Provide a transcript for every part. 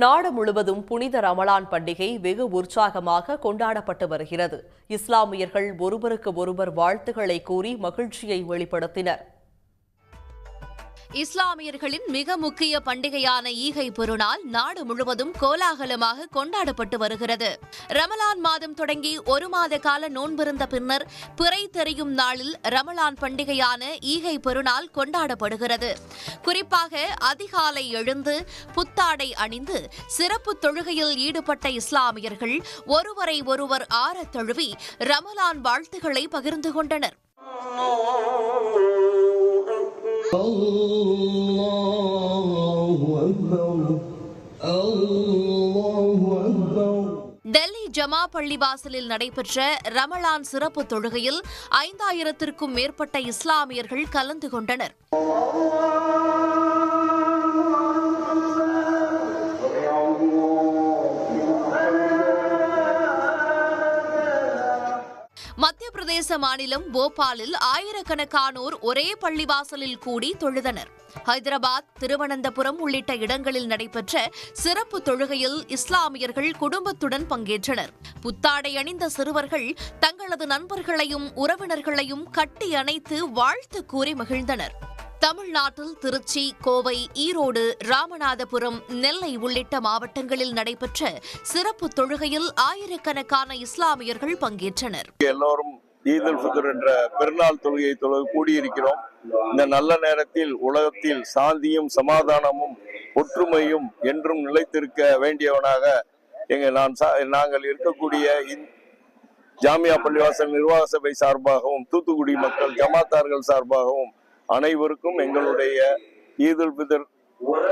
நாடு முழுவதும் புனித ரமலான் பண்டிகை வெகு உற்சாகமாக கொண்டாடப்பட்டு வருகிறது. இஸ்லாமியர்கள் ஒருவருக்கு ஒருவர் வாழ்த்துக்களை கூறி மகிழ்ச்சியை வெளிப்படுத்தினர். இஸ்லாமியர்களின் மிக முக்கிய பண்டிகையான ஈகை பெருநாள் நாடு முழுவதும் கோலாகலமாக கொண்டாடப்பட்டு வருகிறது. ரமலான் மாதம் தொடங்கி ஒரு மாத கால நோன்பிருந்த பின்னர் பிறை தெரியும் நாளில் ரமலான் பண்டிகையான ஈகை பெருநாள் கொண்டாடப்படுகிறது. குறிப்பாக அதிகாலை எழுந்து புத்தாடை அணிந்து சிறப்பு தொழுகையில் ஈடுபட்ட இஸ்லாமியர்கள் ஒருவரை ஒருவர் ஆரத் தழுவி ரமலான் வாழ்த்துக்களை பகிர்ந்து கொண்டனர். டெல்லி ஜமா பள்ளிவாசலில் நடைபெற்ற ரமலான் சிறப்பு தொழுகையில் 5000த்திற்கும் மேற்பட்ட இஸ்லாமியர்கள் கலந்து கொண்டனர். மத்திய பிரதேச மாநிலம் போபாலில் ஆயிரக்கணக்கானோர் ஒரே பள்ளிவாசலில் கூடி தொழுதனர். ஹைதராபாத், திருவனந்தபுரம் உள்ளிட்ட இடங்களில் நடைபெற்ற சிறப்பு தொழுகையில் இஸ்லாமியர்கள் குடும்பத்துடன் பங்கேற்றனர். புத்தாடை அணிந்த சிறுவர்கள் தங்களது நண்பர்களையும் உறவினர்களையும் கட்டி அணைத்து வாழ்த்து கூறி மகிழ்ந்தனர். தமிழ்நாட்டில் திருச்சி, கோவை, ஈரோடு, ராமநாதபுரம், நெல்லை உள்ளிட்ட மாவட்டங்களில் நடைபெற்ற சிறப்பு தொழுகையில் ஆயிரக்கணக்கான இஸ்லாமியர்கள் பங்கேற்றனர். எல்லோரும் ஈத் உல் ஃபித்ர் என்ற பெருநாள் தொழுகையை கூடியிருக்கிறோம். இந்த நல்ல நேரத்தில் உலகத்தில் சாந்தியும் சமாதானமும் ஒற்றுமையும் என்றும் நிலைத்திருக்க வேண்டியவனாக நாங்கள் இருக்கக்கூடிய ஜாமியா பள்ளிவாசல் நிர்வாக சபை சார்பாகவும் தூத்துக்குடி மக்கள் ஜமாத்தார்கள் சார்பாகவும் அனைவருக்கும் எங்களுடைய ஈத் உல் ஃபித்ர்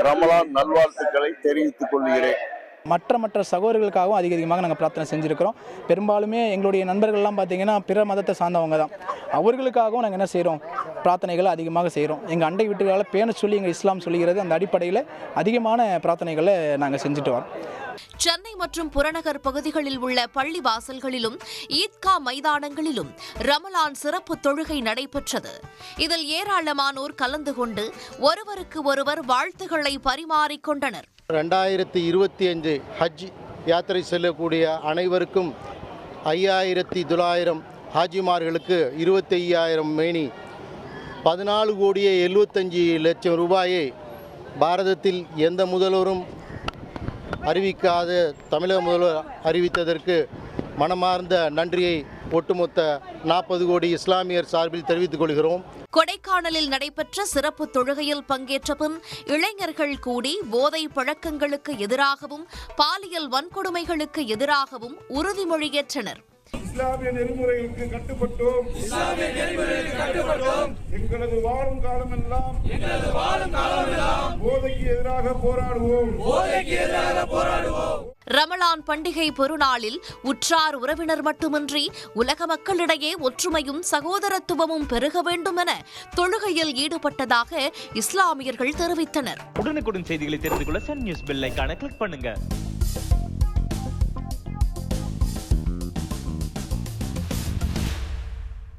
ரமலான் நல்வாழ்த்துக்களை தெரிவித்துக் கொள்கிறேன். மற்ற சகோதரர்களுக்காகவும் அதிகமாக நாங்கள் பிரார்த்தனை செஞ்சுருக்கிறோம். பெரும்பாலுமே எங்களுடைய நண்பர்கள்லாம் பார்த்தீங்கன்னா பிற மதத்தை சார்ந்தவங்க தான். அவர்களுக்காகவும் நாங்கள் என்ன செய்கிறோம், பிரார்த்தனைகளை அதிகமாக செய்கிறோம். எங்கள் அண்டை வீட்டுகளால் பேண சொல்லி எங்கள் இஸ்லாம் சொல்லுகிறது. அந்த அடிப்படையில் அதிகமான பிரார்த்தனைகளை நாங்கள் செஞ்சுட்டு வரோம். சென்னை மற்றும் புறநகர் பகுதிகளில் உள்ள பள்ளி வாசல்களிலும் ஈத்கா மைதானங்களிலும் ரமலான் சிறப்பு தொழுகை நடைபெற்றது. இதில் ஏராளமானோர் கலந்து கொண்டு ஒருவருக்கு ஒருவர் வாழ்த்துக்களை பரிமாறிக்கொண்டனர். 2025 ஹஜ் யாத்திரை செல்லக்கூடிய அனைவருக்கும் 5900 ஹாஜிமார்களுக்கு 25,000 மேனி 14,75,00,000 ரூபாயை பாரதத்தில் எந்த முதல்வரும் அறிவிக்காத தமிழக முதல்வர் அறிவித்ததற்கு மனமார்ந்த நன்றியை ஒட்டுமொத்த 40 கோடி இஸ்லாமியர் சார்பில் தெரிவித்துக் கொள்கிறோம். கொடைக்கானலில் நடைபெற்ற சிறப்பு தொழுகையில் பங்கேற்ற பின் இளைஞர்கள் கூடி போதை பழக்கங்களுக்கு எதிராகவும் பாலியல் வன்கொடுமைகளுக்கு எதிராகவும் உறுதிமொழியேற்றனர். இஸ்லாமிய நெறிமுறைகளுக்கு கட்டுப்பட்டோம். எங்களது வாழும் காலமெல்லாம் போதைக்கு எதிராக போராடுவோம். ரமலான் பண்டிகை பெருநாளில் உற்றார் உறவினர் மட்டுமின்றி உலக மக்களிடையே ஒற்றுமையும் சகோதரத்துவமும் பெருக வேண்டும் என தொழுகையில் ஈடுபட்டதாக இஸ்லாமியர்கள் தெரிவித்தனர். உடனுக்குடன் செய்திகளை தெரிந்து கொள்ள சன் நியூஸ் பெல் ஐகானை கிளிக் பண்ணுங்க.